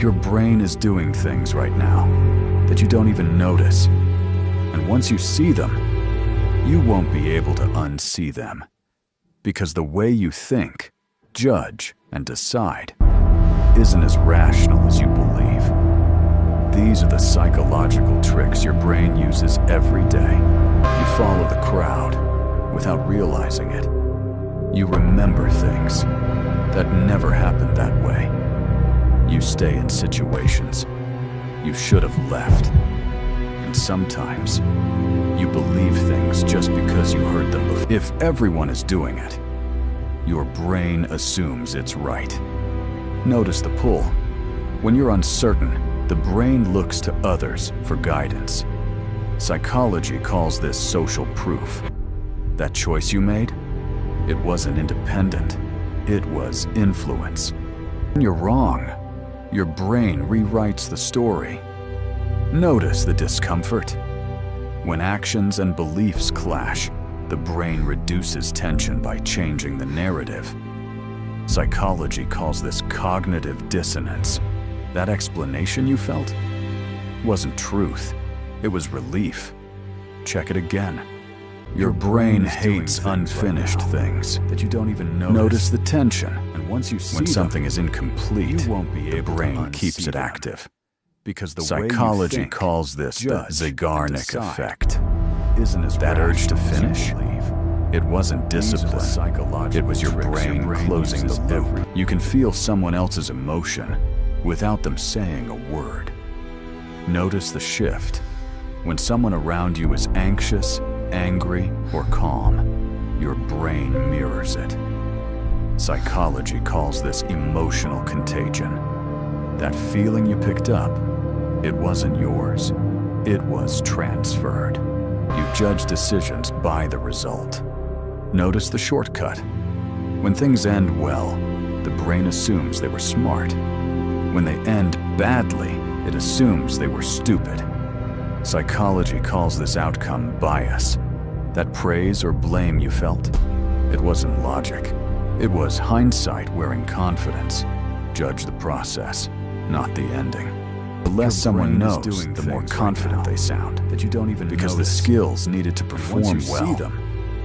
Your brain is doing things right now that you don't even notice. And once you see them, you won't be able to unsee them. Because the way you think, judge, and decide isn't as rational as you believe. These are the psychological tricks your brain uses every day. You follow the crowd without realizing it. You remember things that never happened that way. You stay in situations you should have left. And sometimes you believe things just because you heard them before. If everyone is doing it, your brain assumes it's right. Notice the pull. When you're uncertain, the brain looks to others for guidance. Psychology calls this social proof. That choice you made, it wasn't independent. It was influence. When you're wrong, your brain rewrites the story. Notice the discomfort. When actions and beliefs clash, the brain reduces tension by changing the narrative. Psychology calls this cognitive dissonance. That explanation you felt wasn't truth, it was relief. Check it again. Your brain hates unfinished things that you don't even notice. Notice the tension, and once you see when something is incomplete, you won't be able to unsee them. The brain keeps it active. Because the psychology way you think, calls this the Zeigarnik effect. Isn't as that urge to finish? It wasn't discipline. It was your brain closing the loop. You can feel someone else's emotion without them saying a word. Notice the shift. When someone around you is anxious, angry, or calm, your brain mirrors it. Psychology calls this emotional contagion. That feeling you picked up, it wasn't yours. It was transferred. You judge decisions by the result. Notice the shortcut. When things end well, the brain assumes they were smart. When they end badly, it assumes they were stupid. Psychology calls this outcome bias. That praise or blame you felt, it wasn't logic. It was hindsight wearing confidence. Judge the process, not the ending. The less someone knows, the more confident they sound. That you don't even because the skills needed to perform well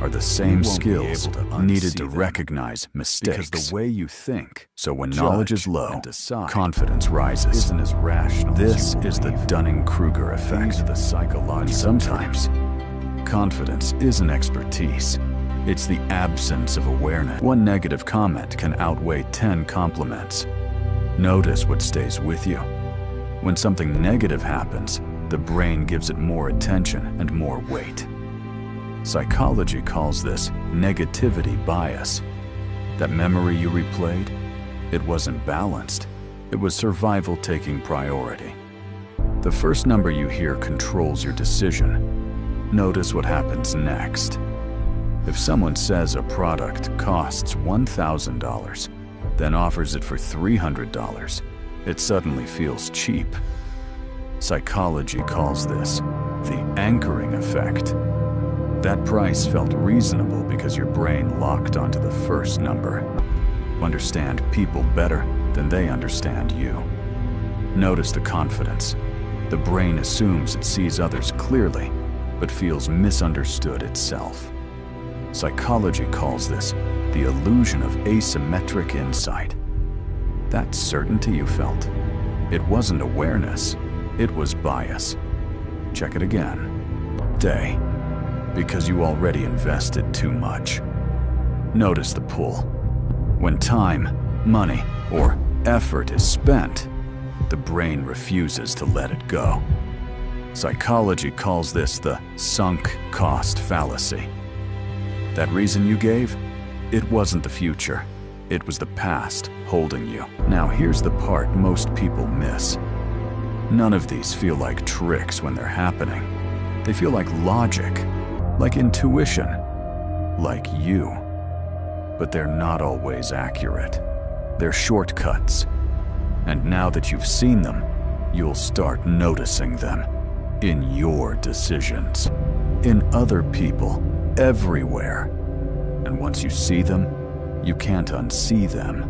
are the same skills needed to recognize mistakes. Because the way you think. So when knowledge is low, confidence rises. Isn't as rational. This is the Dunning-Kruger effect. And sometimes confidence isn't expertise. It's the absence of awareness. One negative comment can outweigh 10 compliments. Notice what stays with you. When something negative happens, the brain gives it more attention and more weight. Psychology calls this negativity bias. That memory you replayed, it wasn't balanced. It was survival taking priority. The first number you hear controls your decision. Notice what happens next. If someone says a product costs $1,000, then offers it for $300, it suddenly feels cheap. Psychology calls this the anchoring effect. That price felt reasonable because your brain locked onto the first number. Understand people better than they understand you. Notice the confidence. The brain assumes it sees others clearly, but feels misunderstood itself. Psychology calls this the illusion of asymmetric insight. That certainty you felt, it wasn't awareness, it was bias. Check it again. Day. Because you already invested too much. Notice the pull. When time, money, or effort is spent, the brain refuses to let it go. Psychology calls this the sunk cost fallacy. That reason you gave, it wasn't the future. It was the past holding you. Now here's the part most people miss. None of these feel like tricks when they're happening. They feel like logic, like intuition, like you. But they're not always accurate. They're shortcuts. And now that you've seen them, you'll start noticing them in your decisions, in other people, everywhere. And once you see them, you can't unsee them.